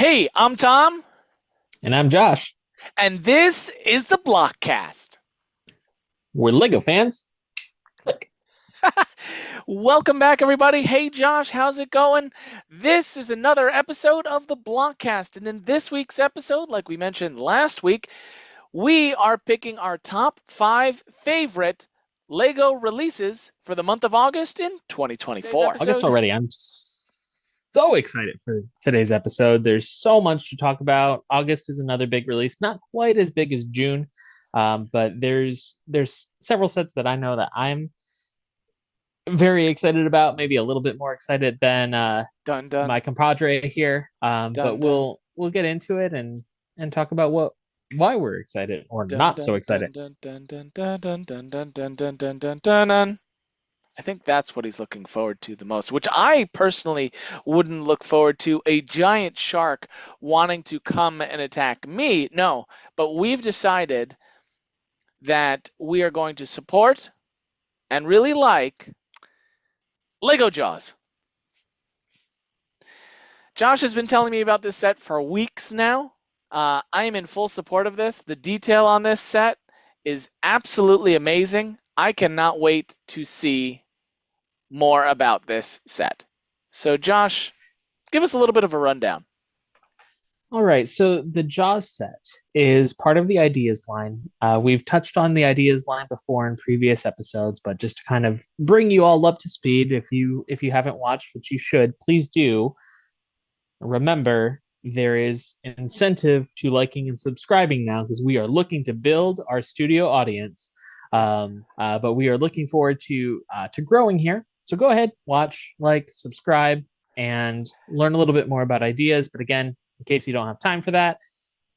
Hey, I'm Tom, And I'm Josh. and this is the BlockCast. We're Lego fans. Click. Welcome back, everybody. Hey, Josh, how's it going? This is another episode of the BlockCast, and in this week's episode, like we mentioned last week, we are picking our top 5 favorite Lego releases for the month of August in 2024. August already. I'm so excited for today's episode. There's so much to talk about. August is another big release, not quite as big as June, but there's several sets that I know that I'm very excited about. Maybe a little bit more excited than Dun dun my compadre here. But dun dun we'll get into it and talk about why we're excited or dun not so dun excited. dun dun dun dun dun dun dun dun dun dun dun dun dun dun. I think that's what he's looking forward to the most, which I personally wouldn't look forward to a giant shark wanting to come and attack me. No, but we've decided that we are going to support and really like Lego Jaws. Josh has been telling me about this set for weeks now. I am in full support of this. The detail on this set is absolutely amazing. I cannot wait to see more about this set. So, Josh, give us a little bit of a rundown. All right, so the Jaws set is part of the Ideas line. We've touched on the Ideas line before in previous episodes, but just to kind of bring you all up to speed, if you haven't watched, which you should, please do. Remember, there is an incentive to liking and subscribing now because we are looking to build our studio audience. But we are looking forward to growing here. So go ahead, watch, like, subscribe, and learn a little bit more about ideas. But again, in case you don't have time for that,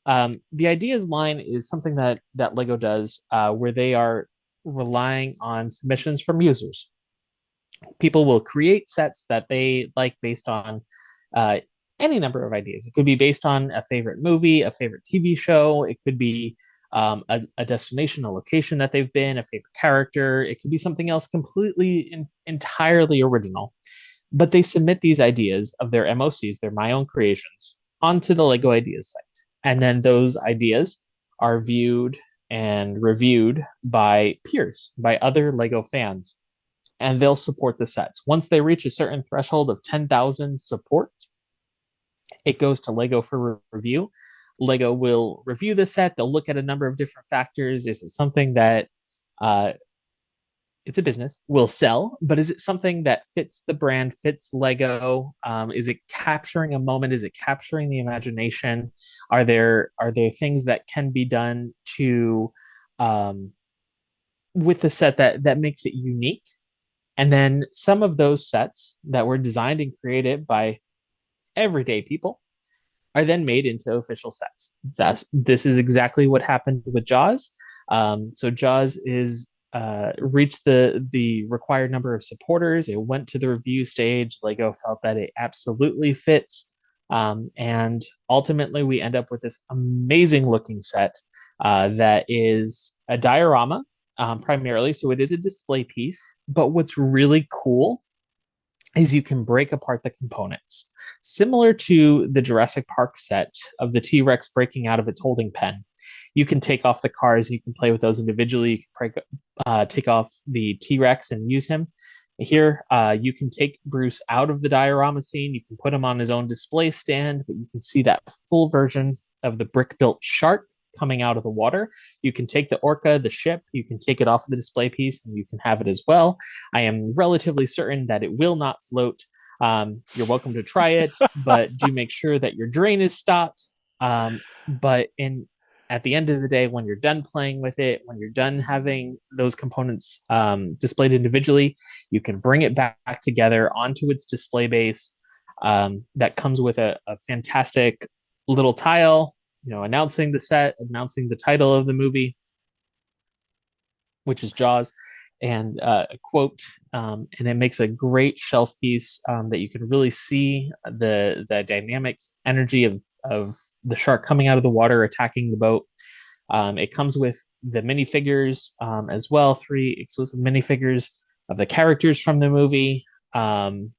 the ideas line is something that Lego does where they are relying on submissions from users. People will create sets that they like based on uh, any number of ideas. It could be based on a favorite movie, a favorite TV show. It could be a destination, a location that they've been, a favorite character. It could be something else completely entirely original. But they submit these ideas of their MOCs, their my own creations, onto the Lego Ideas site. And then those ideas are viewed and reviewed by peers, by other Lego fans, and they'll support the sets. Once they reach a certain threshold of 10,000 support, it goes to Lego for review. Lego will review the set. They'll look at a number of different factors. Is it something that uh, it's a business will sell, but is it something that fits the brand, fits Lego? Is it capturing a moment? Is it capturing the imagination? Are there things that can be done to um, with the set that makes it unique? And then some of those sets that were designed and created by everyday people are then made into official sets. This is exactly what happened with Jaws. So Jaws is reached the required number of supporters. It went to the review stage. Lego felt that it absolutely fits, and ultimately we end up with this amazing looking set that is a diorama primarily. So it is a display piece. But what's really cool is you can break apart the components. Similar to the Jurassic Park set of the T Rex breaking out of its holding pen, you can take off the cars, you can play with those individually, you can take off the T Rex and use him. Here, you can take Bruce out of the diorama scene, you can put him on his own display stand, but you can see that full version of the brick built shark coming out of the water. You can take the orca, the ship, you can take it off the display piece, and you can have it as well. I am relatively certain that it will not float. You're welcome to try it, but do make sure that your drain is stopped. But in at the end of the day, when you're done playing with it, when you're done having those components displayed individually, you can bring it back together onto its display base. That comes with a fantastic little tile, announcing the set, announcing the title of the movie, which is Jaws, and a quote, and it makes a great shelf piece that you can really see the dynamic energy of the shark coming out of the water attacking the boat. It comes with the minifigures as well, 3 exclusive minifigures of the characters from the movie, and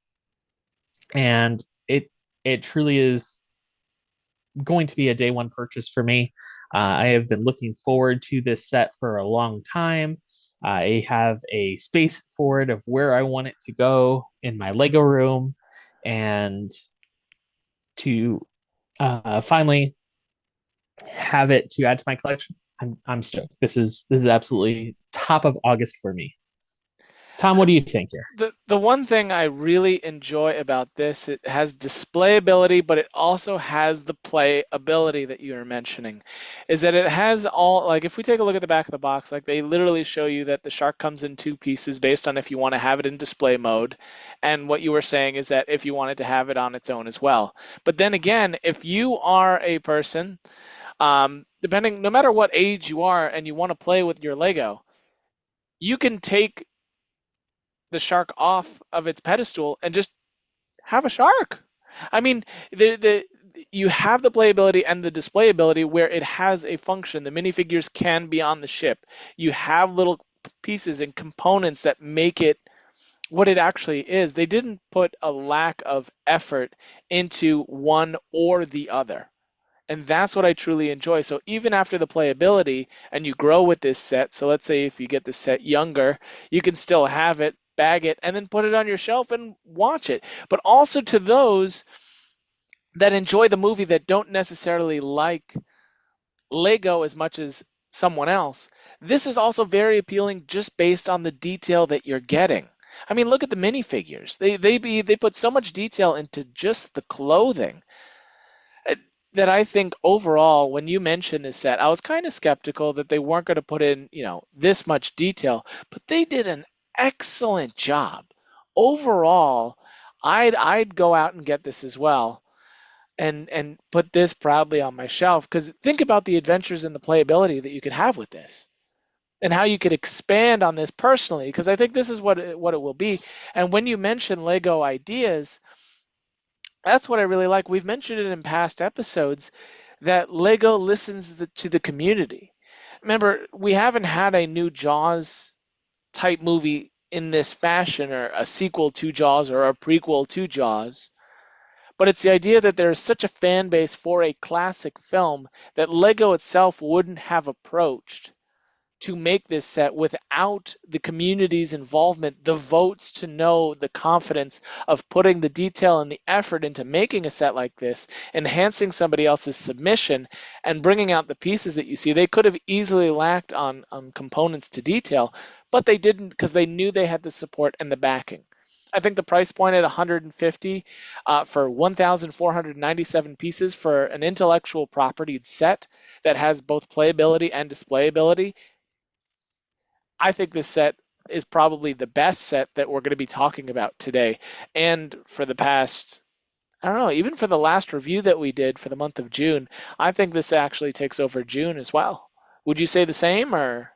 it truly is going to be a day one purchase for me. I have been looking forward to this set for a long time. I have a space for it of where I want it to go in my Lego room, and to finally have it to add to my collection. I'm stoked. This is absolutely top of August for me. Tom, what do you think here? The one thing I really enjoy about this, it has display ability, but it also has the play ability that you were mentioning, is that it has all, like if we take a look at the back of the box, like they literally show you that the shark comes in two pieces based on if you want to have it in display mode, and what you were saying is that if you wanted to have it on its own as well. But then again, if you are a person, depending, no matter what age you are, and you want to play with your Lego, you can take the shark off of its pedestal and just have a shark. I mean, the you have the playability and the display ability where it has a function. The minifigures can be on the ship. You have little pieces and components that make it what it actually is. They didn't put a lack of effort into one or the other. And that's what I truly enjoy. So even after the playability and you grow with this set, so let's say if you get the set younger, you can still have it, bag it, and then put it on your shelf and watch it. But also to those that enjoy the movie that don't necessarily like Lego as much as someone else, this is also very appealing just based on the detail that you're getting. I mean, look at the minifigures. They put so much detail into just the clothing uh, that I think overall, when you mentioned this set, I was kind of skeptical that they weren't going to put in, this much detail, but they did an excellent job. Overall, I'd go out and get this as well and put this proudly on my shelf because think about the adventures and the playability that you could have with this and how you could expand on this personally because I think this is what it will be. And when you mention Lego ideas, that's what I really like. We've mentioned it in past episodes that Lego listens to the community. Remember, we haven't had a new Jaws type movie in this fashion, or a sequel to Jaws, or a prequel to Jaws. But it's the idea that there is such a fan base for a classic film that Lego itself wouldn't have approached to make this set without the community's involvement, the votes to know the confidence of putting the detail and the effort into making a set like this, enhancing somebody else's submission, and bringing out the pieces that you see. They could have easily lacked on components to detail, but they didn't because they knew they had the support and the backing. I think the price point at 150 for 1,497 pieces for an intellectual property set that has both playability and displayability. I think this set is probably the best set that we're going to be talking about today. And for the past, I don't know, even for the last review that we did for the month of June, I think this actually takes over June as well. Would you say the same or?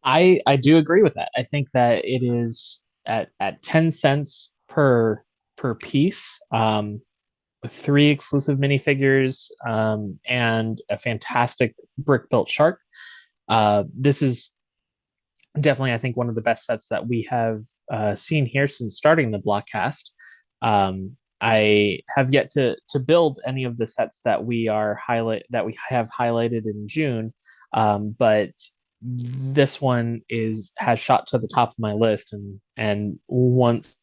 I do agree with that. I think that it is at 10 cents per piece, with three exclusive minifigures, and a fantastic brick built shark. This is definitely, I think, one of the best sets that we have seen here since starting the BlockCast. I have yet to build any of the sets that we have highlighted in June, but this one is has shot to the top of my list, and once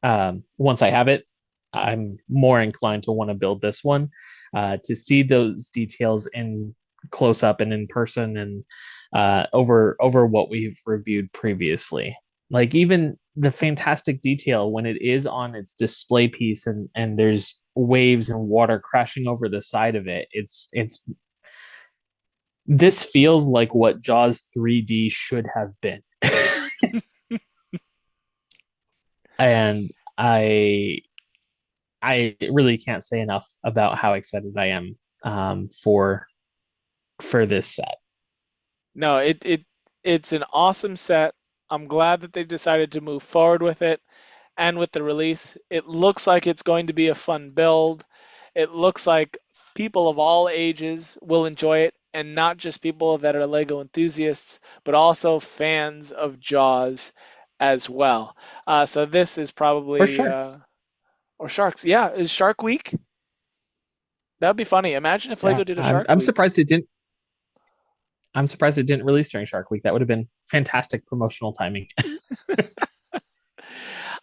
I have it, I'm more inclined to want to build this one, to see those details in close up and in person, and over what we've reviewed previously. Like even the fantastic detail when it is on its display piece, and there's waves and water crashing over the side of it. It's this feels like what Jaws 3D should have been. And I really can't say enough about how excited I am, for this set. No, it's an awesome set. I'm glad that they decided to move forward with it and with the release. It looks like it's going to be a fun build. It looks like people of all ages will enjoy it, and not just people that are Lego enthusiasts, but also fans of Jaws as well. So this is Or probably sharks. or Sharks. Yeah, is Shark Week? That'd be funny. Imagine if Yeah, Lego did a Shark I'm Week. surprised it didn't. I'm surprised it didn't release during Shark Week. That would have been fantastic promotional timing.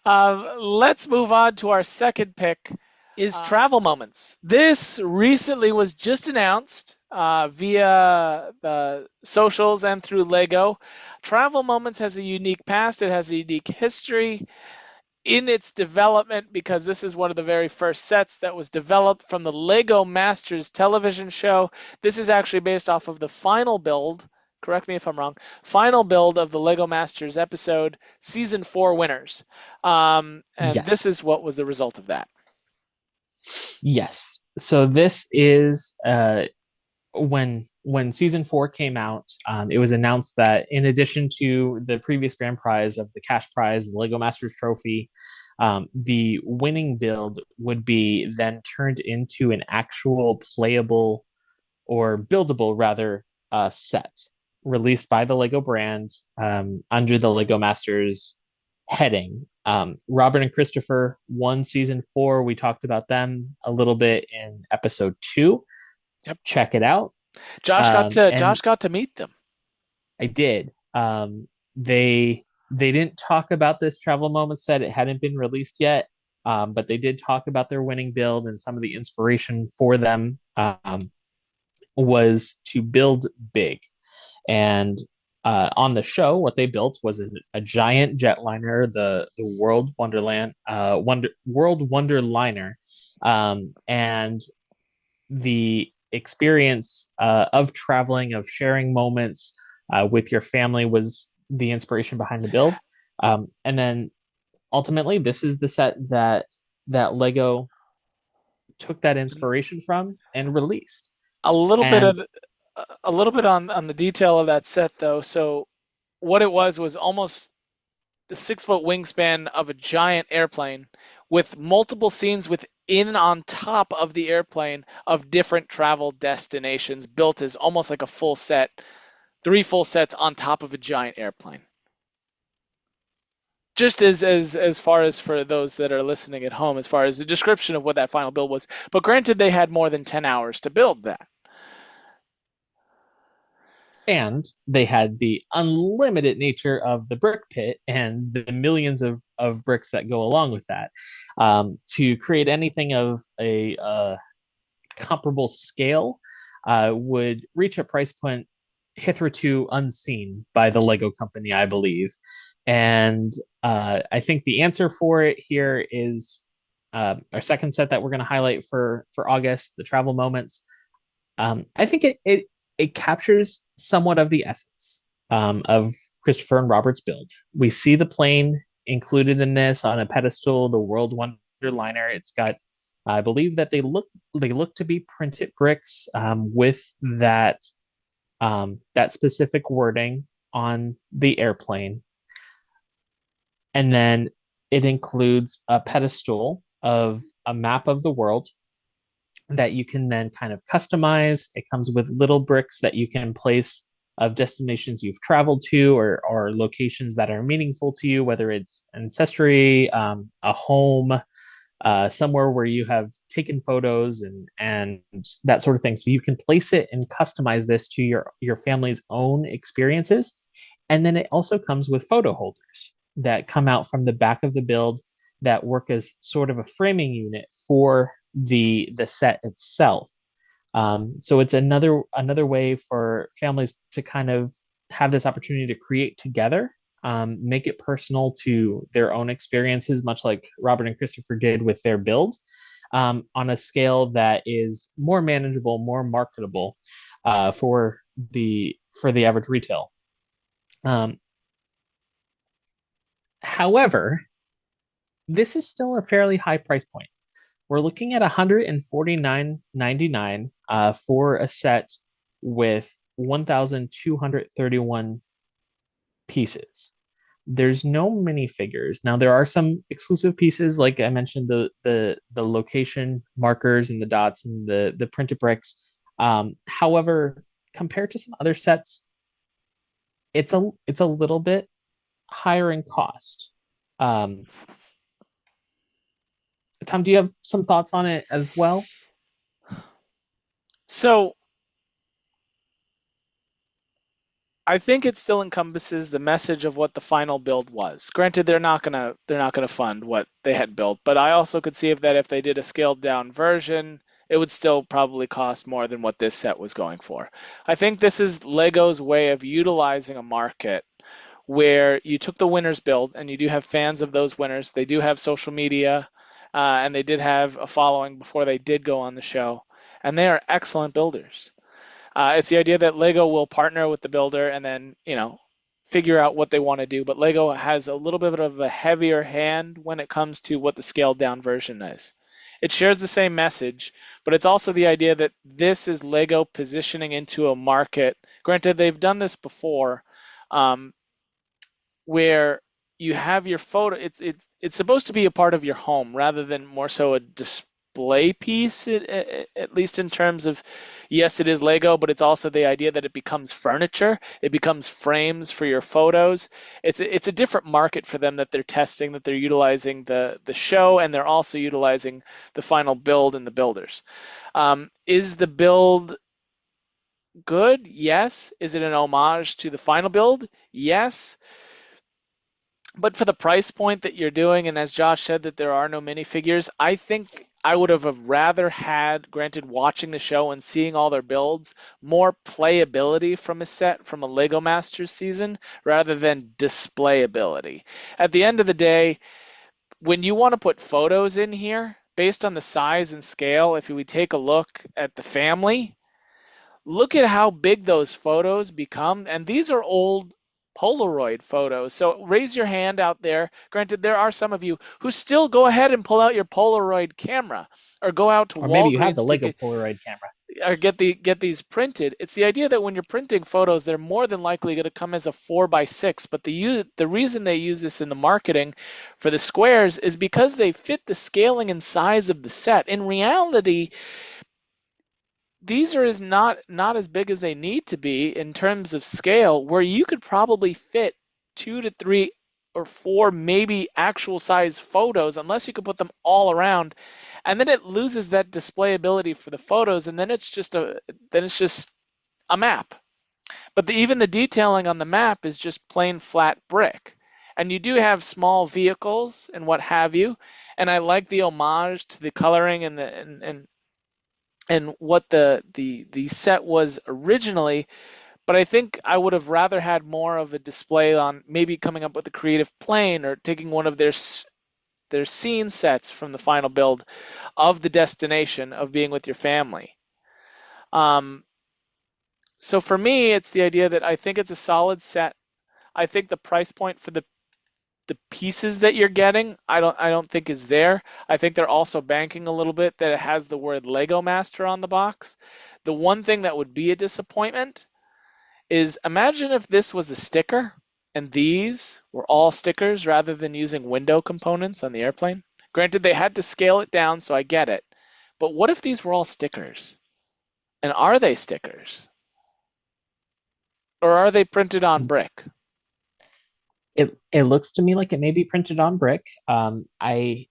Let's move on to our second pick is travel moments. This recently was just announced via the socials and through Lego. Travel moments has a unique past. It has a unique history in its development because this is one of the very first sets that was developed from the Lego Masters television show. This is actually based off of the final build, correct me if I'm wrong, final build of the Lego Masters episode, season 4 winners. And this is Yes. what was the result of that. Yes. So this is when season 4 came out, it was announced that in addition to the previous grand prize of the cash prize, the Lego Masters Trophy, the winning build would be then turned into an actual playable or buildable rather set released by the Lego brand under the Lego Masters heading. Robert and Christopher won season 4. We talked about them a little bit in episode 2. Yep. Check it out. Josh got to meet them. I did. They didn't talk about this travel moment set. It hadn't been released yet, but they did talk about their winning build and some of the inspiration for them was to build big. And on the show, what they built was a giant jetliner, the World Wonderliner, and the experience of traveling, of sharing moments with your family was the inspiration behind the build. And then ultimately, this is the set that Lego took that inspiration from and released. A little bit And of a little bit on the detail of that set though. So what it was almost the 6 foot wingspan of a giant airplane with multiple scenes within on top of the airplane of different travel destinations built as almost like a full set, 3 full sets on top of a giant airplane. Just as far as for those that are listening at home, as far as the description of what that final build was. But granted, they had more than 10 hours to build that. and they had the unlimited nature of the brick pit and the millions of bricks that go along with that to create anything of a comparable scale would reach a price point hitherto unseen by the Lego company, I believe. And I think the answer for it here is our second set that we're going to highlight for August, the travel moments. I think it captures somewhat of the essence of Christopher and Robert's build. We see the plane included in this on a pedestal, the World Wonderliner. It's got, I believe that they look to be printed bricks with that specific wording on the airplane, and then it includes a pedestal of a map of the world that you can then kind of customize. It comes with little bricks that you can place of destinations you've traveled to or locations that are meaningful to you, whether it's ancestry, a home, somewhere where you have taken photos and that sort of thing. So you can place it and customize this to your family's own experiences. And then it also comes with photo holders that come out from the back of the build that work as sort of a framing unit for the set itself. So it's another way for families to kind of have this opportunity to create together, make it personal to their own experiences, much like Robert and Christopher did with their build, on a scale that is more manageable, more marketable for the average retail. However, this is still a fairly high price point. We're looking at $149.99 for a set with 1,231 pieces. There's no minifigures. Now there are some exclusive pieces, like I mentioned, the location markers and the dots and the printed bricks. However, compared to some other sets, it's a little bit higher in cost. Um, Tom, do you have some thoughts on it as well? So I think it still encompasses the message of what the final build was. Granted, they're not gonna fund what they had built, but I also could see if they did a scaled down version, it would still probably cost more than what this set was going for. I think this is Lego's way of utilizing a market where you took the winners build, and you do have fans of those winners. They do have social media, and they did have a following before they did go on the show, and they are excellent builders. It's the idea that Lego will partner with the builder and then, figure out what they want to do. But Lego has a little bit of a heavier hand when it comes to what the scaled down version is. It shares the same message, but it's also the idea that this is Lego positioning into a market. Granted, they've done this before, um, where you have your photo. It's supposed to be a part of your home rather than more so a display piece. At least in terms of, yes, it is Lego, but it's also the idea that it becomes furniture. It becomes frames for your photos. It's a different market for them that they're testing. That they're utilizing the show, and they're also utilizing the final build and the builders. Is the build good? Yes. Is it an homage to the final build? Yes. But for the price point that you're doing, and as Josh said, that there are no minifigures, I think I would have rather had, granted, watching the show and seeing all their builds, more playability from a set from a Lego Masters season rather than displayability. At the end of the day, when you want to put photos in here, based on the size and scale, if we take a look at the family, look at how big those photos become. And these are old Polaroid photos. So raise your hand out there. Granted, there are some of you who still go ahead and pull out your Polaroid camera or go out to Or maybe you have the Walgreens to Lego get Polaroid camera. or get these printed. It's the idea that when you're printing photos, they're more than likely going to come as a 4x6. But the reason they use this in the marketing for the squares is because they fit the scaling and size of the set. In reality, these are not as big as they need to be in terms of scale, where you could probably fit 2 to 3 or 4 maybe actual size photos, unless you could put them all around, and then it loses that displayability for the photos, and then it's just a map. But even the detailing on the map is just plain flat brick. And you do have small vehicles and what have you. And I like the homage to the coloring and what the set was originally, but I think I would have rather had more of a display on maybe coming up with a creative plane or taking one of their scene sets from the final build of the destination of being with your family. Um, so for me, it's the idea that I think it's a solid set. I think the price point for the pieces that you're getting, I don't think is there. I think they're also banking a little bit that it has the word Lego Master on the box. The one thing that would be a disappointment is, imagine if this was a sticker and these were all stickers rather than using window components on the airplane. Granted, they had to scale it down, so I get it. But what if these were all stickers? And are they stickers? Or are they printed on brick? It looks to me like it may be printed on brick. I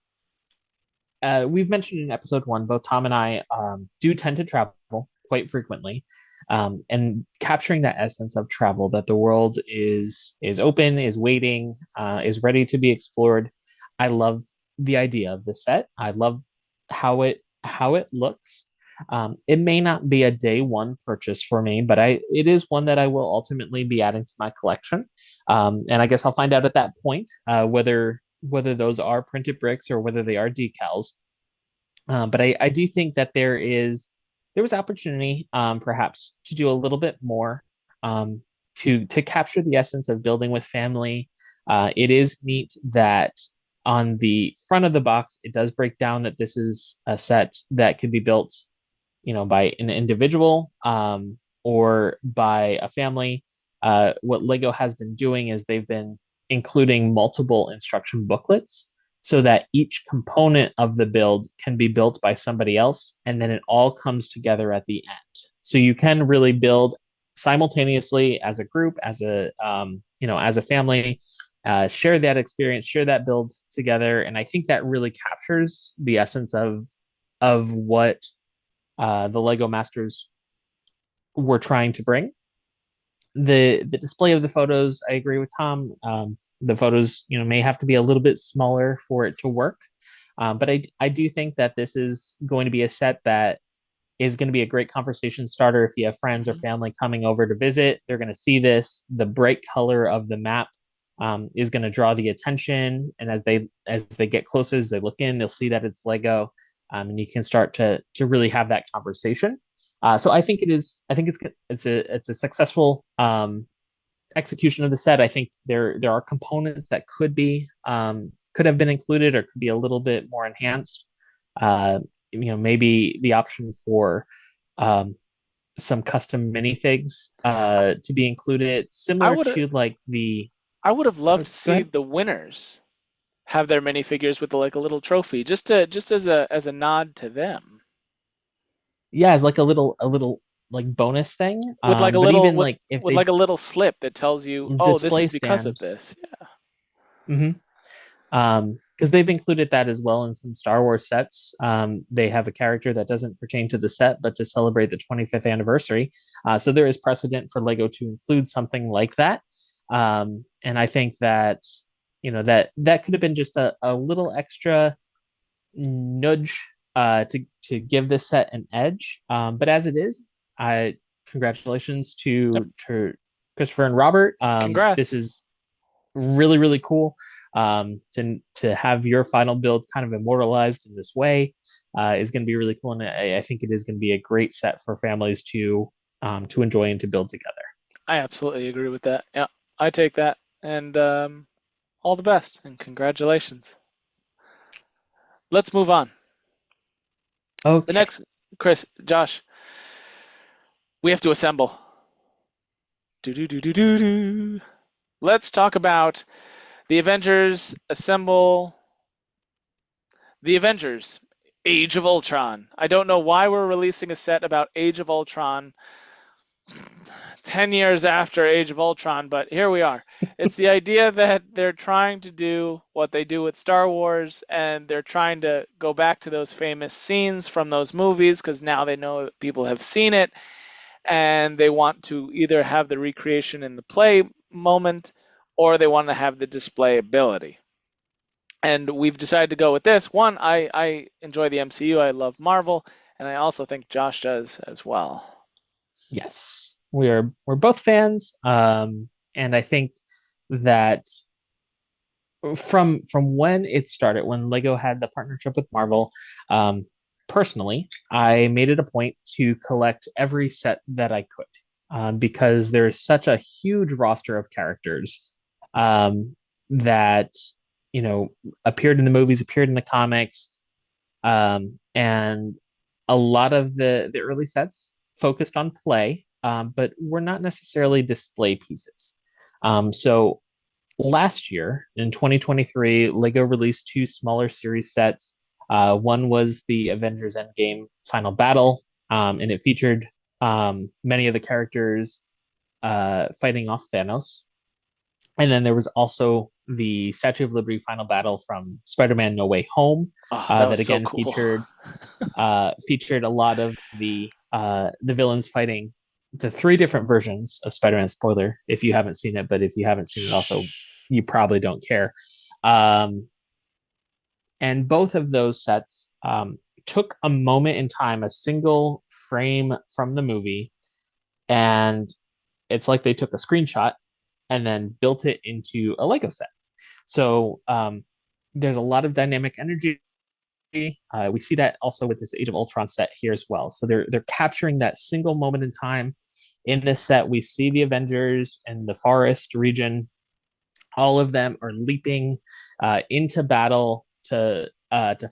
We've mentioned in episode one, both Tom and I do tend to travel quite frequently, and capturing that essence of travel, that the world is open, is waiting, is ready to be explored. I love the idea of the set. I love how it looks. It may not be a day one purchase for me, but it is one that I will ultimately be adding to my collection. And I guess I'll find out at that point whether those are printed bricks or whether they are decals. But I do think that there was opportunity, perhaps to do a little bit more, to capture the essence of building with family. It is neat that on the front of the box, it does break down that this is a set that could be built, by an individual, or by a family. What Lego has been doing is they've been including multiple instruction booklets so that each component of the build can be built by somebody else, and then it all comes together at the end. So you can really build simultaneously as a group, as a family, share that experience, share that build together, and I think that really captures the essence of what the Lego Masters were trying to bring. The display of the photos, I agree with Tom. The photos, may have to be a little bit smaller for it to work. But I do think that this is going to be a set that is going to be a great conversation starter if you have friends or Mhm. family coming over to visit. They're going to see this. The bright color of the map is going to draw the attention, and as they get closer, as they look in, they'll see that it's Lego, and you can start to really have that conversation. So I think it is. I think it's a successful execution of the set. I think there are components that could have been included or could be a little bit more enhanced. Uh, maybe the option for um, some custom minifigs to be included, I similar would to like the. I would have loved to Go see ahead. the winners have their minifigures with like a little trophy, just as a nod to them, Yeah, as like a little like bonus thing. with like a But little even like if with they like a little slip that tells you, oh, this display is because of stand. this. Yeah. Hmm. Because they've included that as well in some Star Wars sets. They have a character that doesn't pertain to the set, but to celebrate the 25th anniversary. So there is precedent for Lego to include something like that. And I think that that could have been just a little extra nudge to give this set an edge. But as it is, I congratulations Yep. to Christopher and Robert. This Congrats. is really really cool to have your final build kind of immortalized in this way is going to be really cool, and I think it is going to be a great set for families to enjoy and to build together. I absolutely agree with that. Yeah, I take that. And all the best and congratulations. Let's move on. The Okay. next, Chris, Josh, we have to assemble. Do do do do do do. Let's talk about the Avengers assemble. The Avengers, Age of Ultron. I don't know why we're releasing a set about Age of Ultron 10 years after Age of Ultron, but here we are. It's the idea that they're trying to do what they do with Star Wars, and they're trying to go back to those famous scenes from those movies because now they know people have seen it, and they want to either have the recreation in the play moment or they want to have the display ability. And we've decided to go with this. One, I enjoy the MCU, I love Marvel, and I also think Josh does as well. Yes, we're both fans, and I think that from when it started, when Lego had the partnership with Marvel, um, personally, I made it a point to collect every set that I could, because there's such a huge roster of characters that you know appeared in the movies, appeared in the comics, and a lot of the early sets focused on play, but were not necessarily display pieces. So last year in 2023, Lego released two smaller series sets. One was the Avengers Endgame Final Battle, and it featured many of the characters fighting off Thanos. And then there was also the Statue of Liberty Final Battle from Spider-Man No Way Home, Oh, that was that so again cool. featured a lot of the villains fighting the three different versions of Spider-Man. Spoiler if you haven't seen it, but if you haven't seen it, also you probably don't care. Um, and both of those sets took a moment in time, a single frame from the movie, and it's like they took a screenshot and then built it into a Lego set. So there's a lot of dynamic energy. We see that also with this Age of Ultron set here as well. So they're capturing that single moment in time. In this set, we see the Avengers in the forest region. All of them are leaping into battle to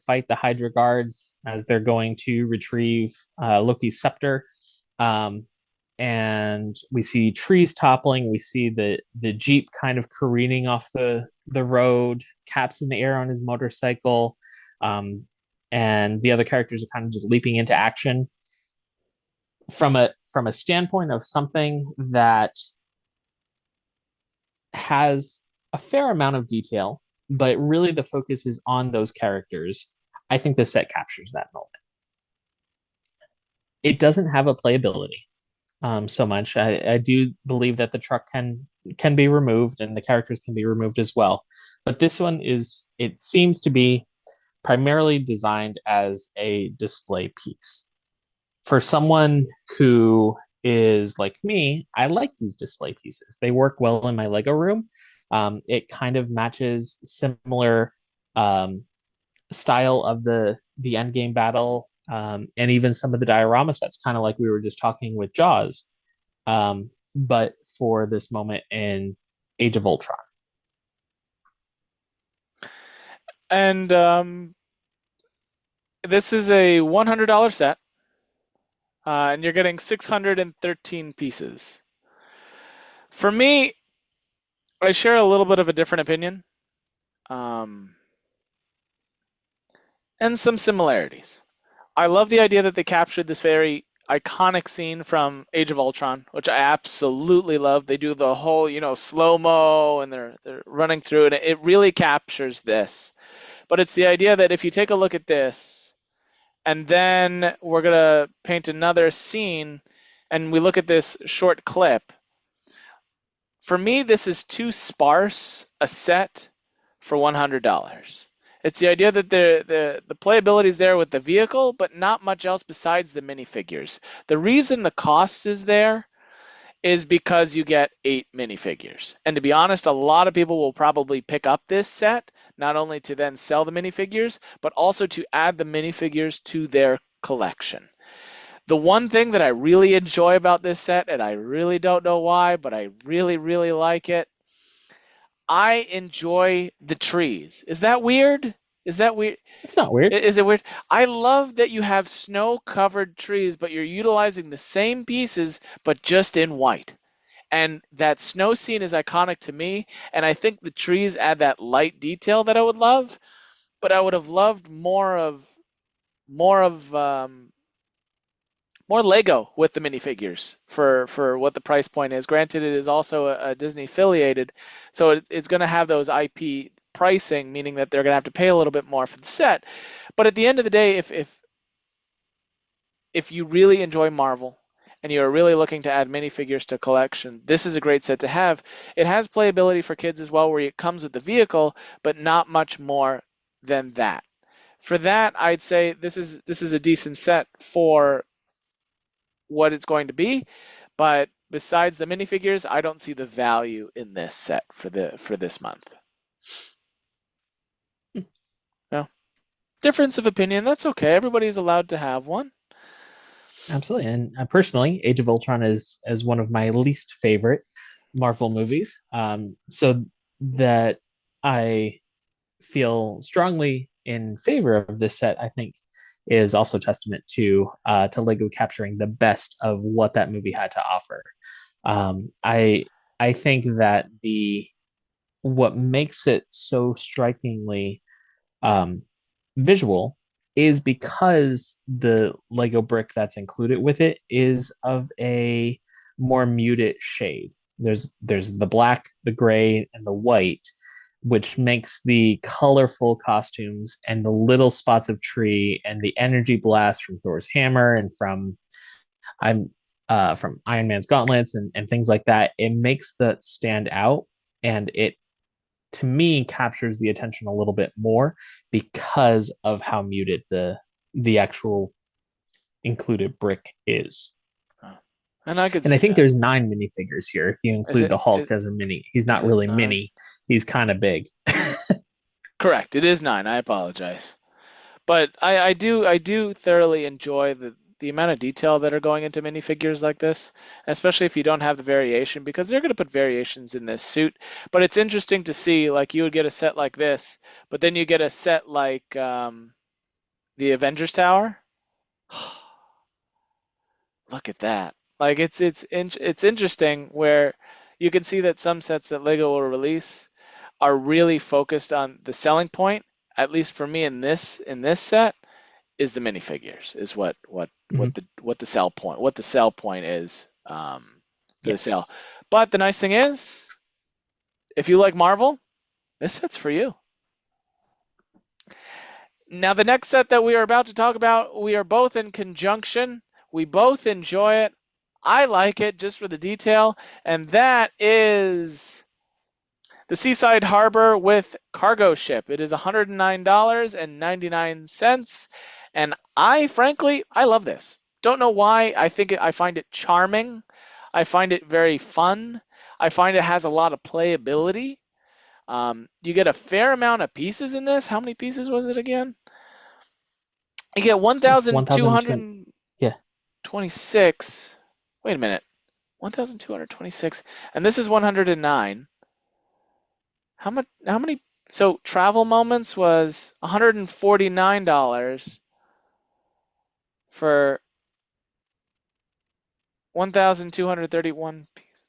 fight the Hydra guards as they're going to retrieve Loki's scepter. Um, and we see trees toppling. We see the Jeep kind of careening off the road. Cap's in the air on his motorcycle, um, and the other characters are kind of just leaping into action. From a standpoint of something that has a fair amount of detail, but really the focus is on those characters. I think the set captures that moment. it doesn't have a playability so much. I do believe that the truck can be removed and the characters can be removed as well. But this one is, it seems to be primarily designed as a display piece. For someone who is like me, I like these display pieces. They work well in my Lego room. It kind of matches similar um, style of the end game battle, and even some of the diorama sets, kind of like we were just talking with Jaws, but for this moment in Age of Ultron. And this is a $100 set, and you're getting 613 pieces. For me, I share a little bit of a different opinion, um, and some similarities. I love the idea that they captured this very iconic scene from Age of Ultron, which I absolutely love. They do the whole, slow mo, and they're running through it. It really captures this. But it's the idea that if you take a look at this, and then we're gonna paint another scene, and we look at this short clip. For me, this is too sparse a set for $100. It's the idea that the playability is there with the vehicle, but not much else besides the minifigures. The reason the cost is there is because you get 8 minifigures. And to be honest, a lot of people will probably pick up this set, not only to then sell the minifigures, but also to add the minifigures to their collection. The one thing that I really enjoy about this set, and I really don't know why, but I really, really like it, I enjoy the trees. Is that weird? Is that weird? It's not weird. Is it weird? I love that you have snow-covered trees, but you're utilizing the same pieces, but just in white. And that snow scene is iconic to me, and I think the trees add that light detail that I would love, but I would have loved more of more Lego with the minifigures for what the price point is. Granted, it is also a Disney affiliated, so it's going to have those IP pricing, meaning that they're going to have to pay a little bit more for the set. But at the end of the day, if you really enjoy Marvel and you're really looking to add minifigures to collection, this is a great set to have. It has playability for kids as well, where it comes with the vehicle, but not much more than that. For that, I'd say this is a decent set for what it's going to be, but besides the minifigures, I don't see the value in this set for this month. No, difference of opinion. That's okay. Everybody's allowed to have one. Absolutely. And personally, Age of Ultron is one of my least favorite Marvel movies. So that I feel strongly in favor of this set, I think, is also testament to Lego capturing the best of what that movie had to offer. I think that the what makes it so strikingly um, visual is because the Lego brick that's included with it is of a more muted shade. There's the black, the gray, and the white, which makes the colorful costumes and the little spots of tree and the energy blast from Thor's hammer and I'm from Iron Man's gauntlets and things like that. It makes that stand out, and it to me captures the attention a little bit more because of how muted the actual included brick is. Oh, and I could And I see think that. there's 9 minifigures here. If you Is include it the Hulk is, as a mini, he's is not it really 9? mini. He's kind of big. Correct. It is 9. I apologize. But I do thoroughly enjoy the amount of detail that are going into minifigures like this, especially if you don't have the variation, because they're going to put variations in this suit. But it's interesting to see, like you would get a set like this, but then you get a set like the Avengers Tower. Look at that. Like it's interesting where you can see that some sets that Lego will release are really focused on the selling point, at least for me in this set, is the minifigures, is Mhm. what the sell point is for the sale. Yes. But the nice thing is, if you like Marvel, this set's for you. Now, the next set that we are about to talk about, we are both in conjunction We both enjoy it. I like it just for the detail, and that is the Seaside Harbor with cargo ship. It is $109.99, and I frankly I love this. Don't know why. I find it charming. I find it very fun. I find it has a lot of playability. You get a fair amount of pieces in this. How many pieces was it again? You get It's 1,200. 1,226. Yeah. Wait a minute. 1,226. And this is 109. How many so travel moments was $149 for 1,231 pieces.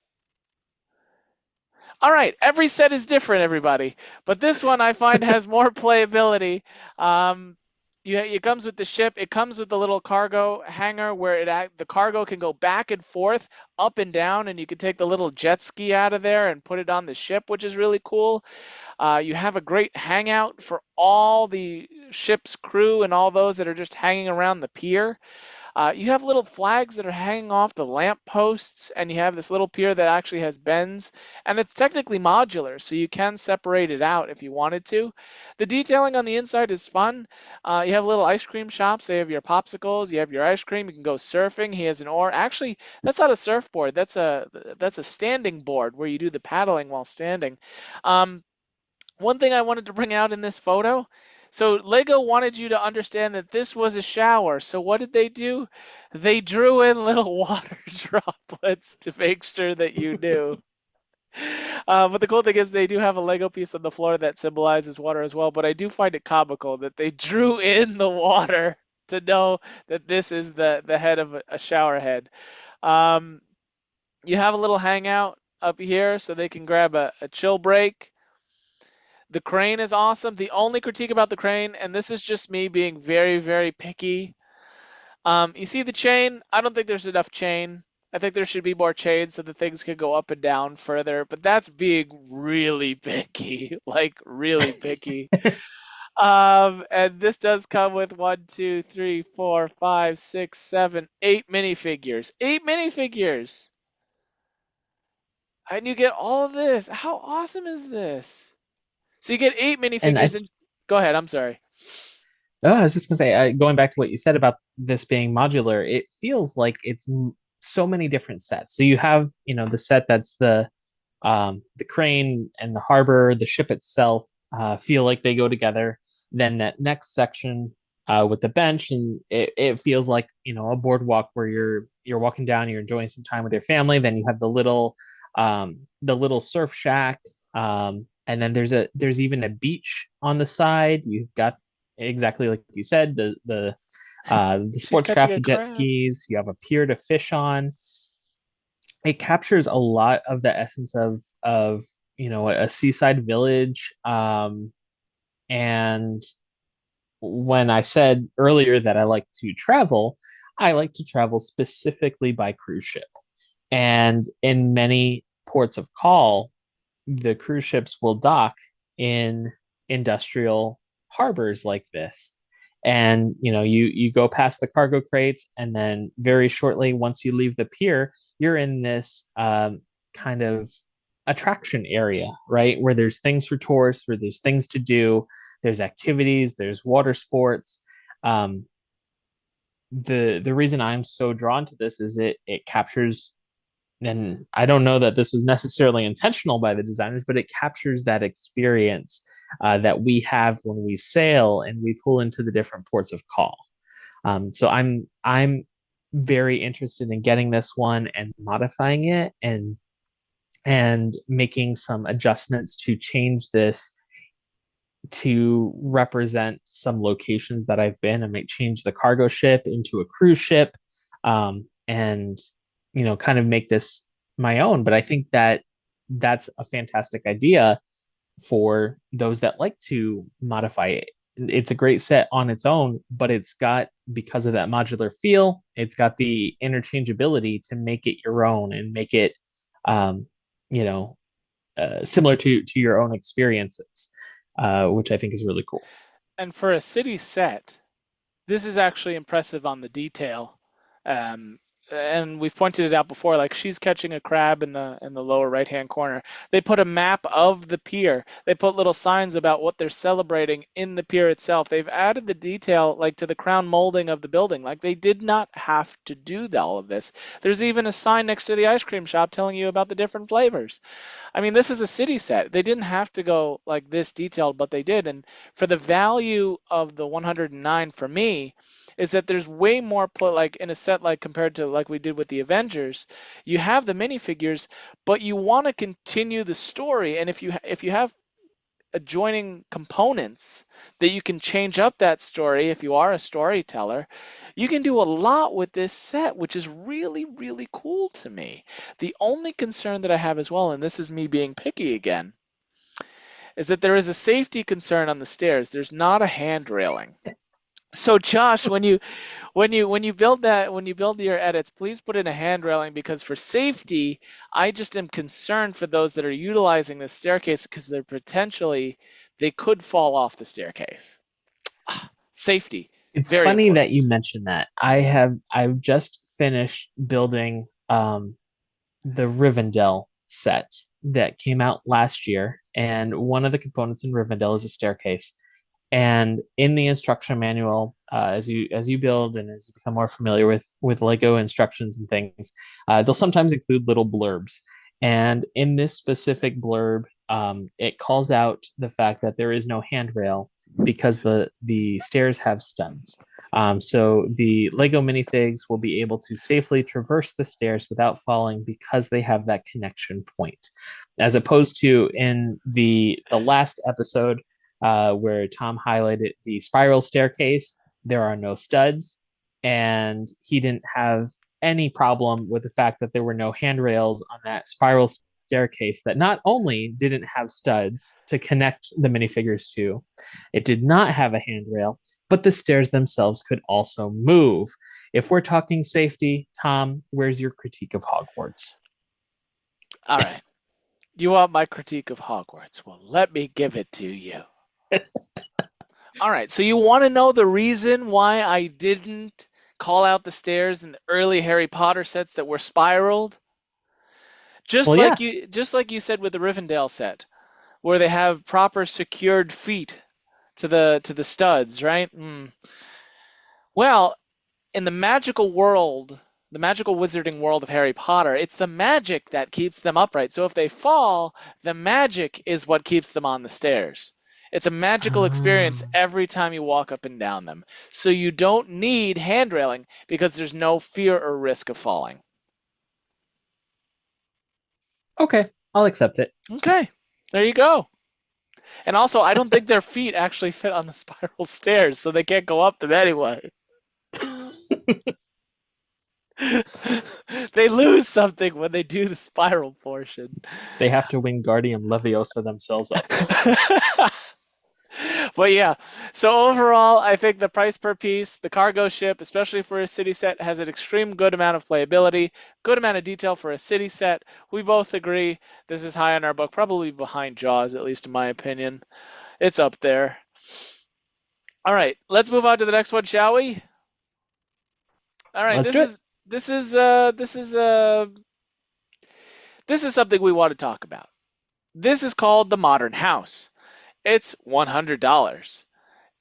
All right, every set is different, everybody, but this one I find has more playability. Um, it comes with the ship. It comes with the little cargo hangar where the cargo can go back and forth, up and down, and you can take the little jet ski out of there and put it on the ship, which is really cool. You have a great hangout for all the ship's crew and all those that are just hanging around the pier. You have little flags that are hanging off the lamp posts, and you have this little pier that actually has bends, and it's technically modular, so you can separate it out if you wanted to. The detailing on the inside is fun. You have little ice cream shops. So you have your popsicles, you have your ice cream. You can go surfing. He has an oar. Actually, that's not a surfboard. That's a standing board where you do the paddling while standing. Um, One thing I wanted to bring out in this photo. So Lego wanted you to understand that this was a shower. So what did they do? They drew in little water droplets to make sure that you knew. But the cool thing is they do have a Lego piece on the floor that symbolizes water as well. But I do find it comical that they drew in the water to know that this is the head of a shower head. Um, you have a little hangout up here so they can grab a chill break. The crane is awesome. The only critique about the crane, and this is just me being very, very picky. You see the chain? I don't think there's enough chain. I think there should be more chain so the things can go up and down further, but that's being really picky, like really picky. And this does come with one, two, three, four, five, six, seven, 8 minifigures. 8 minifigures! And you get all of this. How awesome is this? So you get eight And minifigures and go ahead, I'm sorry. oh, I was just gonna say, going back to what you said about this being modular, it feels like it's so many different sets. So you have, the set that's the crane and the harbor, the ship itself, feel like they go together. Then that next section with the bench, and it feels like a boardwalk where you're walking down, you're enjoying some time with your family. Then you have the little surf shack, and then there's even a beach on the side. You've got exactly like you said, the She's sports catching craft, a the jet crab. skis. You have a pier to fish on. It captures a lot of the essence of a seaside village. And when I said earlier that I like to travel specifically by cruise ship. And in many ports of call, the cruise ships will dock in industrial harbors like this. And you go past the cargo crates, and then very shortly, once you leave the pier, you're in this kind of attraction area, right, where there's things for tourists, where there's things to do, there's activities, there's water sports. um, the reason I'm so drawn to this is it captures, and I don't know that this was necessarily intentional by the designers, but it captures that experience that we have when we sail and we pull into the different ports of call. So I'm very interested in getting this one and modifying it and making some adjustments to change this to represent some locations that I've been. I might change the cargo ship into a cruise ship, and kind of make this my own. But I think that that's a fantastic idea for those that like to modify it. It's a great set on its own, but it's got, because of that modular feel, it's got the interchangeability to make it your own and make it, um, you know, similar to your own experiences, which I think is really cool. And for a city set, this is actually impressive on the detail Um, and we've pointed it out before, like she's catching a crab in the lower right hand corner. They put a map of the pier. They put little signs about what they're celebrating in the pier itself. They've added the detail like to the crown molding of the building. Like they did not have to do all of this. There's even a sign next to the ice cream shop telling you about the different flavors. I mean, this is a city set. They didn't have to go like this detailed, but they did. And for the value of the 109 for me, is that there's way more like in a set like compared to like we did with the Avengers. You have the minifigures, but you want to continue the story. And if you have adjoining components that you can change up that story if you are a storyteller, you can do a lot with this set, which is really, really cool to me. The only concern that I have as well, and this is me being picky again, is that there is a safety concern on the stairs. There's not a hand railing. So Josh, when you build your edits, please put in a hand railing because for safety, I just am concerned for those that are utilizing the staircase because they could fall off the staircase. Safety, It's very funny that important. you mentioned that. I've just finished building the Rivendell set that came out last year, and one of the components in Rivendell is a staircase. And in the instruction manual, as you build and as you become more familiar with Lego instructions and things, they'll sometimes include little blurbs. And in this specific blurb, it calls out the fact that there is no handrail because the stairs have studs. So the Lego minifigs will be able to safely traverse the stairs without falling because they have that connection point, as opposed to in the last episode where Tom highlighted the spiral staircase. There are no studs, and he didn't have any problem with the fact that there were no handrails on that spiral staircase that not only didn't have studs to connect the minifigures to, it did not have a handrail, but the stairs themselves could also move. If we're talking safety, Tom, where's your critique of Hogwarts? All right. You want my critique of Hogwarts? Well, let me give it to you. All right. So you want to know the reason why I didn't call out the stairs in the early Harry Potter sets that were spiraled? Well, yeah. Just like you said with the Rivendell set, where they have proper secured feet to the studs, right? Well, in the magical wizarding world of Harry Potter, it's the magic that keeps them upright. So if they fall, the magic is what keeps them on the stairs. It's a magical experience Um, every time you walk up and down them. So you don't need hand railing because there's no fear or risk of falling. okay, I'll accept it. Okay, there you go. And also, I don't think their feet actually fit on the spiral stairs, so they can't go up them anyway. They lose something when they do the spiral portion. They have to Wingardium Leviosa themselves up. But yeah, so overall, I think the price per piece, the cargo ship, especially for a city set, has an extreme good amount of playability, good amount of detail for a city set. We both agree this is high on our book, probably behind Jaws, at least in my opinion. It's up there. All right, let's move on to the next one, shall we? All right, Let's do it. this is uh this is uh this is something we want to talk about. This is called the Modern House. It's $100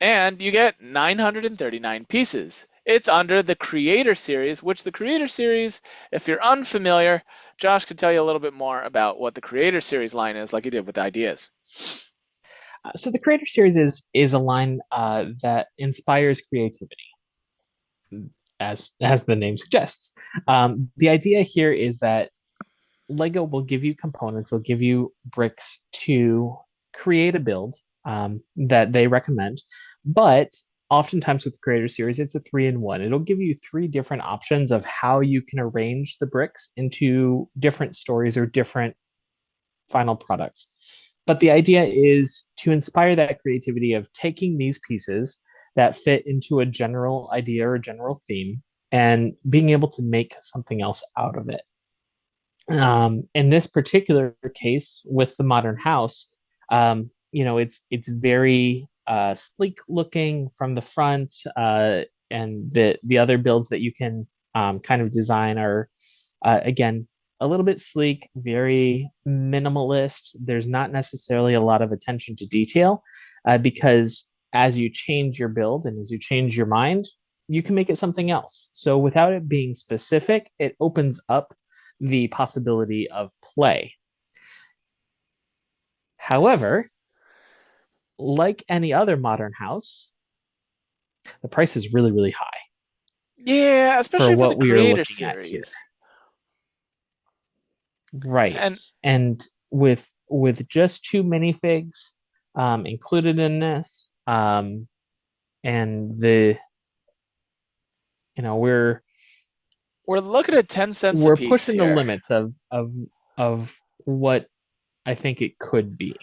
and you get 939 pieces. It's under the Creator Series, which the Creator Series, if you're unfamiliar, Josh can tell you a little bit more about what the Creator Series line is, like he did with ideas. So the Creator Series is a line that inspires creativity, as the name suggests. The idea here is that Lego will give you components, they'll give you bricks to create a build that they recommend. But oftentimes with the Creator Series, it's a 3-in-1. It'll give you three different options of how you can arrange the bricks into different stories or different final products. But the idea is to inspire that creativity of taking these pieces that fit into a general idea or general theme and being able to make something else out of it. In this particular case with the modern house, it's very sleek looking from the front, and the other builds that you can kind of design are again a little bit sleek, very minimalist. There's not necessarily a lot of attention to detail because as you change your build and as you change your mind, you can make it something else. So without it being specific, it opens up the possibility of play. However, like any other modern house, the price is really, really high Yeah, for especially for the what we are creator looking at here. series. Right. And And with just two minifigs included in this, and the you know we're looking at 10 cents a we're piece pushing the here. limits of what I think it could be.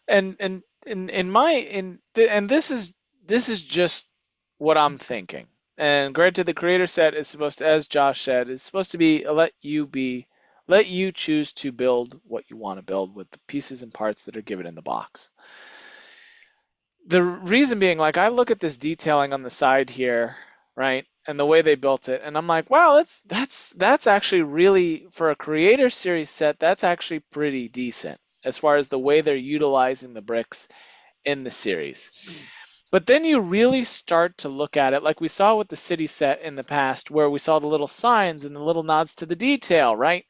And in my in the, and this is just what I'm thinking. And granted, the creator set is supposed to, as Josh said, is supposed to let you choose to build what you want to build with the pieces and parts that are given in the box. The reason being, like, I look at this detailing on the side here, right, and the way they built it, and I'm like, wow, that's actually really, for a creator series set, that's actually pretty decent as far as the way they're utilizing the bricks in the series. But then you really start to look at it like we saw with the city set in the past, where we saw the little signs and the little nods to the detail, right?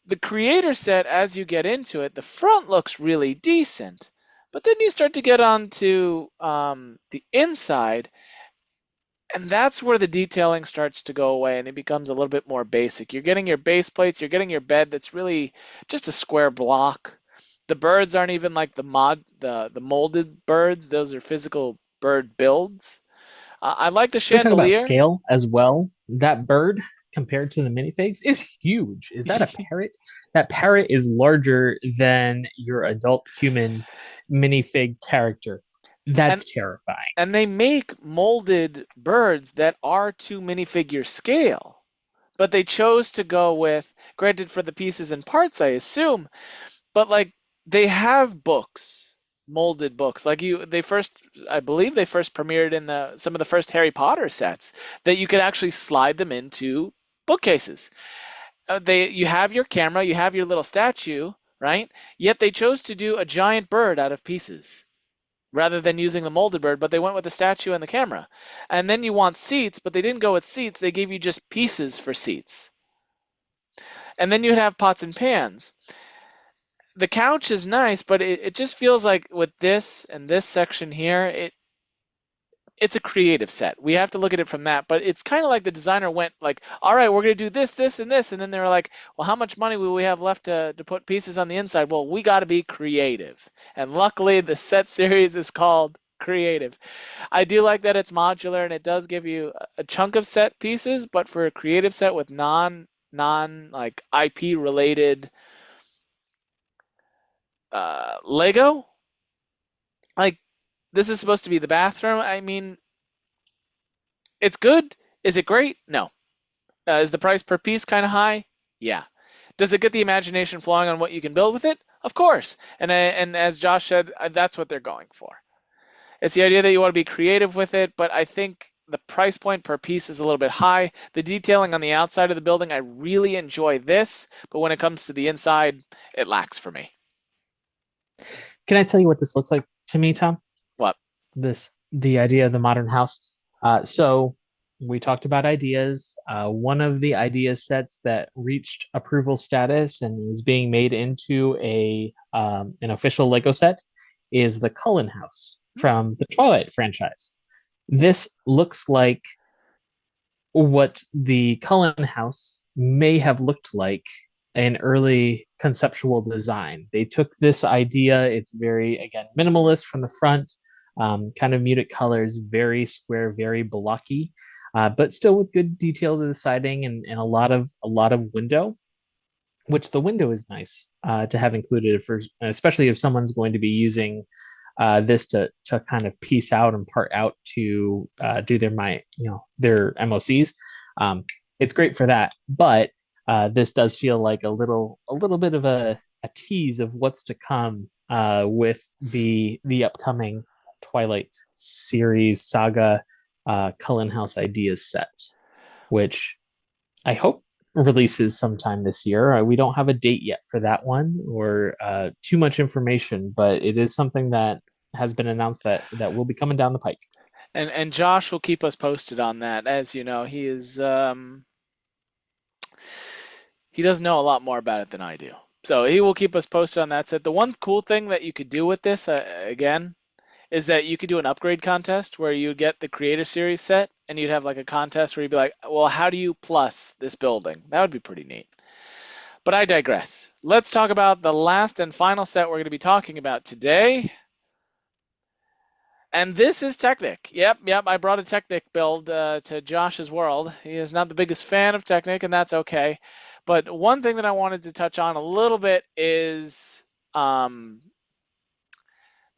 The creator set, as you get into it, the front looks really decent. But then you start to get onto the inside, and that's where the detailing starts to go away and it becomes a little bit more basic. You're getting your base plates, you're getting your bed that's really just a square block. The birds aren't even like the molded birds. Those are physical bird builds. I like the Can we talk about chandelier. scale as well? That bird compared to the minifigs is huge. Is that a parrot? That parrot is larger than your adult human minifig character. and That's terrifying. and they make molded birds that are to minifigure scale. But they chose to go with, granted for the pieces and parts, I assume, but like they have books, molded books. Like they first, I believe they first premiered in the some of the first Harry Potter sets that you could actually slide them into bookcases. You have your camera, you have your little statue, right? Yet they chose to do a giant bird out of pieces rather than using the molded bird, but they went with the statue and the camera. And then you want seats, but they didn't go with seats, they gave you just pieces for seats. And then you'd have pots and pans. The couch is nice, but it just feels like with this and this section here, it's a creative set. We have to look at it from that. But it's kind of like the designer went like, all right, we're gonna do this, this, and this, and then they were like, well, how much money will we have left to put pieces on the inside? Well, we got to be creative. And luckily, the set series is called creative. I do like that it's modular and it does give you a chunk of set pieces, but for a creative set with non like IP related Lego, like this is supposed to be the bathroom. I mean, it's good. Is it great? No. Is the price per piece kind of high? Yeah. Does it get the imagination flowing on what you can build with it? Of course. And as Josh said, that's what they're going for. It's the idea that you want to be creative with it, but I think the price point per piece is a little bit high. The detailing on the outside of the building, I really enjoy this, but when it comes to the inside, it lacks for me. Can I tell you what this looks like to me, Tom? What? The idea of the modern house. So we talked about ideas. One of the idea sets that reached approval status and is being made into a an official Lego set is the Cullen House from the Twilight franchise. This looks like what the Cullen House may have looked like an early conceptual design. They took this idea, it's very, again, minimalist from the front, kind of muted colors, very square, very blocky, but still with good detail to the siding and a lot of window, which the window is nice to have included for, especially if someone's going to be using this to kind of piece out and part out to do their MOCs. It's great for that, but this does feel like a little bit of a tease of what's to come with the upcoming Twilight series saga Cullen House Ideas set. which I hope releases sometime this year. We don't have a date yet for that one or too much information, but it is something that has been announced that will be coming down the pike. And Josh will keep us posted on that. As you know, he does know a lot more about it than I do. So he will keep us posted on that set. The one cool thing that you could do with this, again, is that you could do an upgrade contest where you get the Creator Series set and you'd have like a contest where you'd be like, well, how do you plus this building? That would be pretty neat. But I digress. Let's talk about the last and final set we're going to be talking about today. And this is Technic. Yep. I brought a Technic build to Josh's world. He is not the biggest fan of Technic, and that's okay. But one thing that I wanted to touch on a little bit is the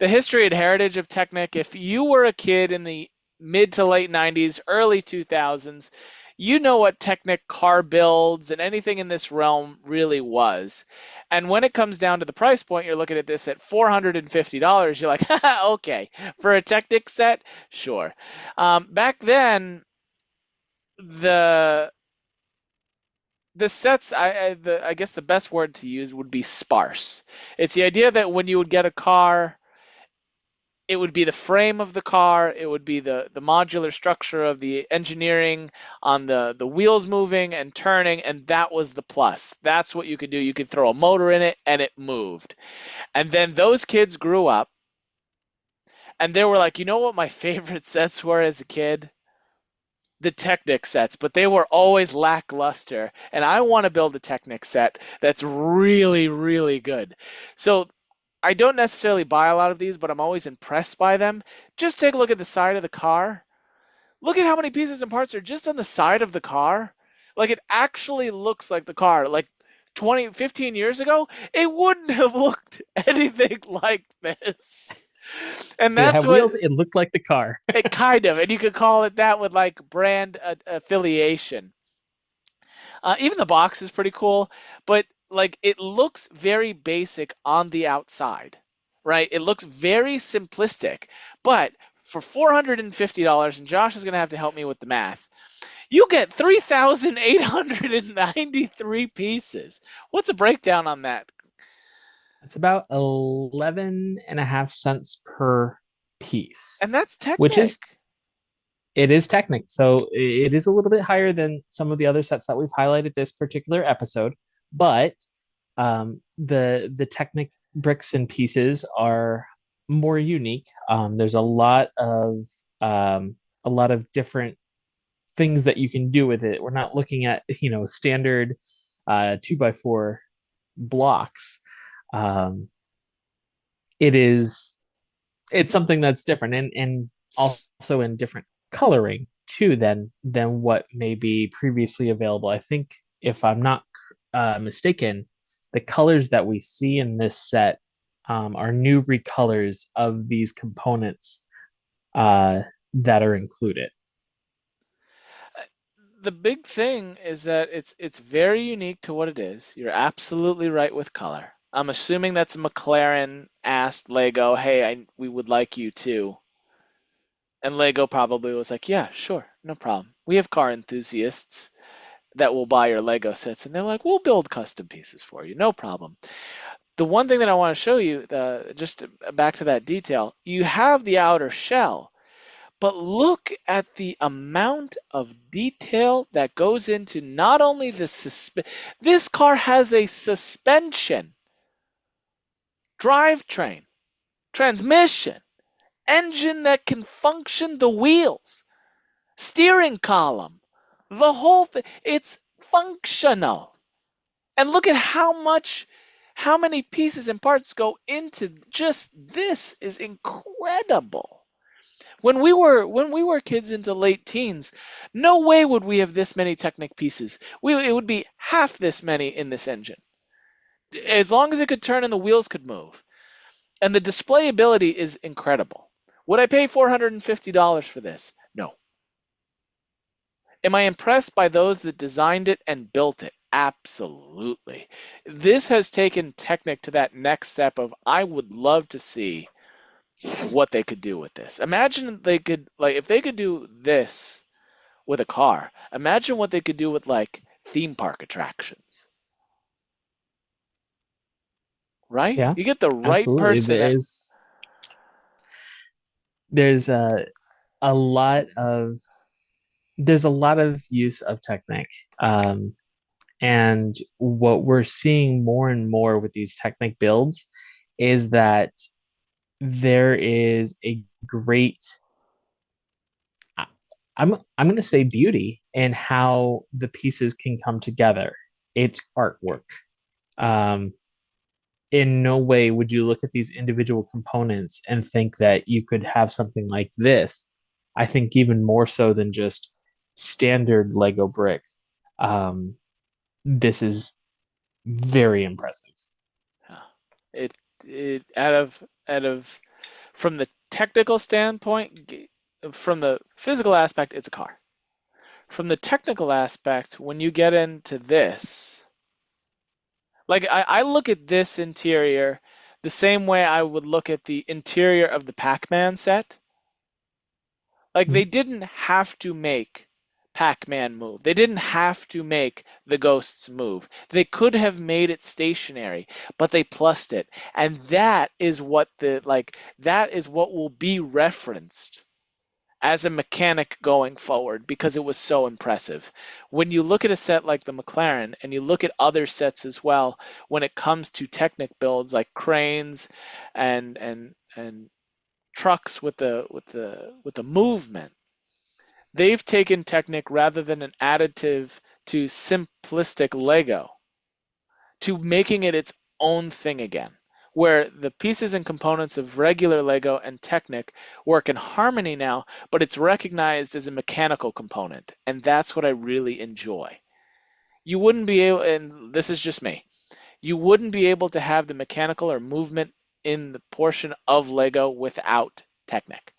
history and heritage of Technic. If you were a kid in the mid to late 90s, early 2000s, you know what Technic car builds and anything in this realm really was. And when it comes down to the price point, you're looking at this at $450. You're like, okay, for a Technic set, sure. Back then, the sets, I guess the best word to use would be sparse. It's the idea that when you would get a car, it would be the frame of the car, it would be the modular structure of the engineering on the wheels moving and turning, and that was the plus. That's what you could do. You could throw a motor in it and it moved. And then those kids grew up and they were like, you know what my favorite sets were as a kid? The Technic sets, but they were always lackluster. And I want to build a Technic set that's really, really good. So I don't necessarily buy a lot of these, but I'm always impressed by them. Just take a look at the side of the car. Look at how many pieces and parts are just on the side of the car. Like it actually looks like the car. Like 20, 15 years ago, it wouldn't have looked anything like this. And If it that's had what wheels, it looked like the car. it kind of, and you could call it that with like brand affiliation. Even the box is pretty cool, but like it looks very basic on the outside, right? It looks very simplistic, but for $450, and Josh is going to have to help me with the math, you get 3,893 pieces. What's a breakdown on that? It's about 11.5 cents per piece, And that's which Technic. is it is Technic. So it is a little bit higher than some of the other sets that we've highlighted this particular episode. But the Technic bricks and pieces are more unique. There's a lot of different things that you can do with it. We're not looking at standard 2x4 blocks. Um, it is it's something that's different and also in different coloring too than what may be previously available. I think if I'm not mistaken, the colors that we see in this set are new recolors of these components uh, that are included. The big thing is that it's very unique to what it is. You're absolutely right with color. I'm assuming that's McLaren asked Lego, "Hey, we would like you to." And Lego probably was like, "Yeah, sure, no problem. We have car enthusiasts that will buy your Lego sets." And they're like, "We'll build custom pieces for you, no problem." The one thing that I want to show you, just back to that detail, you have the outer shell, but look at the amount of detail that goes into not only this car has a suspension, drivetrain, transmission, engine that can function the wheels, steering column, the whole thing. It's functional. And look at how many pieces and parts go into just this is incredible. When we were kids into late teens, no way would we have this many Technic pieces. It would be half this many in this engine. As long as it could turn and the wheels could move. And the display ability is incredible. Would I pay $450 for this? No. Am I impressed by those that designed it and built it? Absolutely. This has taken Technic to that next step of I would love to see what they could do with this. Imagine they could, like, if they could do this with a car. Imagine what they could do with like theme park attractions, right? Yeah, You get the right absolutely. person that, There's a lot of there's a lot of use of Technic. Um, and what we're seeing more and more with these Technic builds is that there is a great I- I'm going to say beauty in how the pieces can come together. It's artwork. Um, in no way would you look at these individual components and think that you could have something like this. I think even more so than just standard Lego brick. Um, this is very impressive. uh, it out of from the technical standpoint, from the physical aspect, it's a car. From the technical aspect, when you get into this, like I look at this interior the same way I would look at the interior of the Pac-Man set. Like they didn't have to make Pac-Man move. They didn't have to make the ghosts move. They could have made it stationary, but they plussed it. And that is what will be referenced as a mechanic going forward because it was so impressive. When you look at a set like the McLaren and you look at other sets as well, when it comes to Technic builds like cranes and trucks with the movement, they've taken Technic rather than an additive to simplistic Lego to making it its own thing again, where the pieces and components of regular Lego and Technic work in harmony now, but it's recognized as a mechanical component, and that's what I really enjoy. You wouldn't be able, and this is just me, you wouldn't be able to have the mechanical or movement in the portion of Lego without Technic.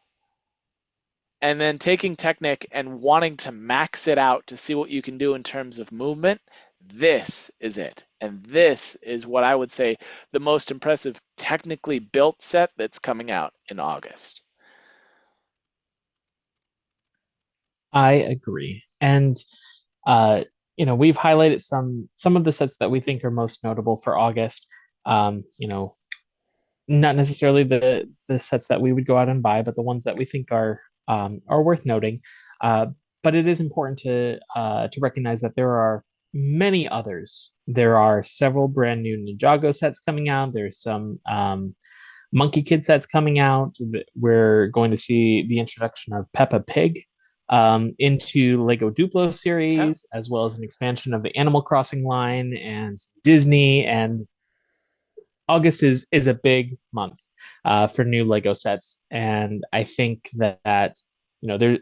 And then taking Technic and wanting to max it out to see what you can do in terms of movement, this is it. And this is what I would say the most impressive technically built set that's coming out in August. I agree. And uh, we've highlighted some of the sets that we think are most notable for August. Not necessarily the sets that we would go out and buy, but the ones that we think are worth noting. Uh, but it is important to recognize that there are many others. There are several brand new Ninjago sets coming out. There's some Monkey Kid sets coming out. We're going to see the introduction of Peppa Pig into Lego Duplo Yeah, series, as well as an expansion of the Animal Crossing line and Disney. And August is a big month for new Lego sets, and I think that there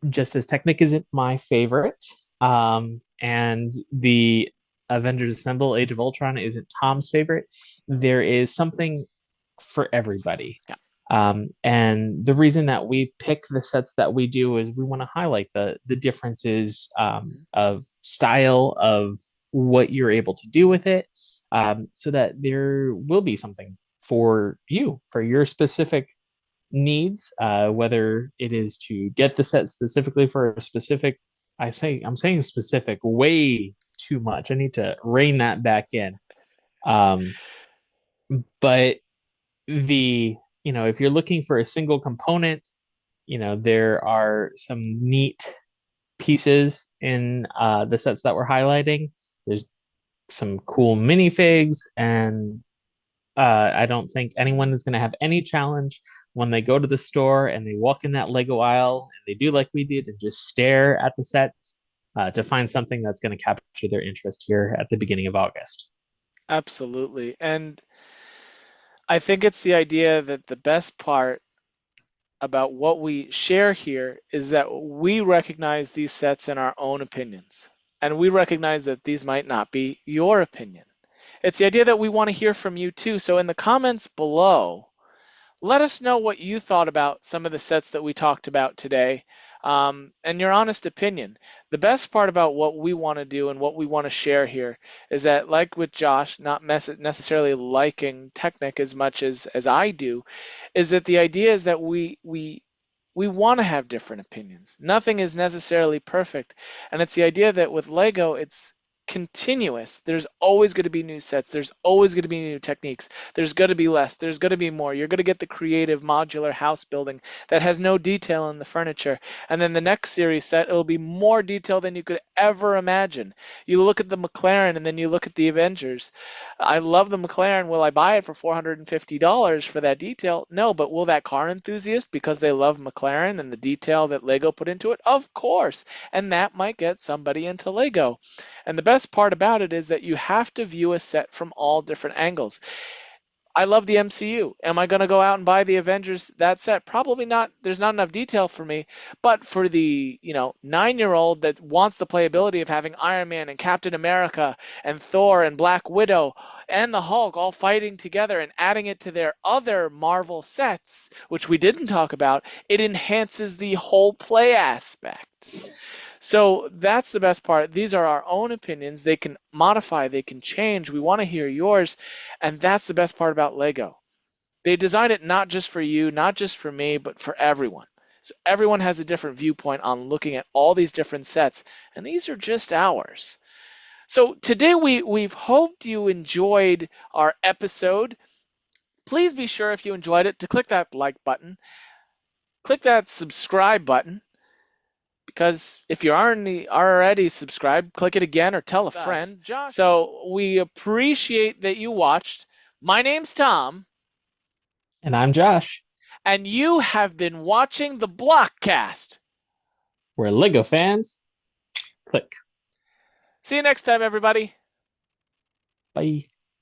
just as Technic isn't my favorite, and the Avengers Assemble Age of Ultron isn't Tom's favorite, there is something for everybody. yeah. And the reason that we pick the sets that we do is we want to highlight the differences of style, of what you're able to do with it, so that there will be something for you, for your specific needs, whether it is to get the set specifically for a specific. I'm saying specific way too much. I need to rein that back in. Um, but if you're looking for a single component, there are some neat pieces in the sets that we're highlighting. There's some cool minifigs, and I don't think anyone is going to have any challenge when they go to the store and they walk in that Lego aisle and they do like we did and just stare at the sets to find something that's going to capture their interest here at the beginning of August. Absolutely. And I think it's the idea that the best part about what we share here is that we recognize these sets in our own opinions. And we recognize that these might not be your opinion. It's the idea that we want to hear from you too. So in the comments below, let us know what you thought about some of the sets that we talked about today, and your honest opinion. The best part about what we want to do and what we want to share here is that, like with Josh, not necessarily liking Technic as much as I do, is that the idea is that we We want to have different opinions. Nothing is necessarily perfect. And it's the idea that with Lego, it's continuous. There's always going to be new sets. There's always going to be new techniques. There's going to be less. There's going to be more. You're going to get the creative modular house building that has no detail in the furniture. And then the next series set, it'll be more detail than you could ever imagine. You look at the McLaren and then you look at the Avengers. I love the McLaren. Will I buy it for $450 for that detail? No, but will that car enthusiast, because they love McLaren and the detail that Lego put into it? Of course. And that might get somebody into Lego. And the best part about it is that you have to view a set from all different angles. I love the MCU. Am I going to go out and buy the Avengers that set? Probably not. There's not enough detail for me. But for the, 9-year-old that wants the playability of having Iron Man and Captain America and Thor and Black Widow and the Hulk all fighting together and adding it to their other Marvel sets, which we didn't talk about, it enhances the whole play aspect. So that's the best part. These are our own opinions. They can modify, they can change. We want to hear yours. And that's the best part about Lego. They designed it not just for you, not just for me, but for everyone. So everyone has a different viewpoint on looking at all these different sets, and these are just ours. So today we've hoped you enjoyed our episode. Please be sure, if you enjoyed it, to click that like button, click that subscribe button, because if you aren't already subscribed, click it again or tell a friend. So we appreciate that you watched. My name's Tom. And I'm Josh. And you have been watching the BlockCast. We're Lego fans. Click. See you next time, everybody. Bye.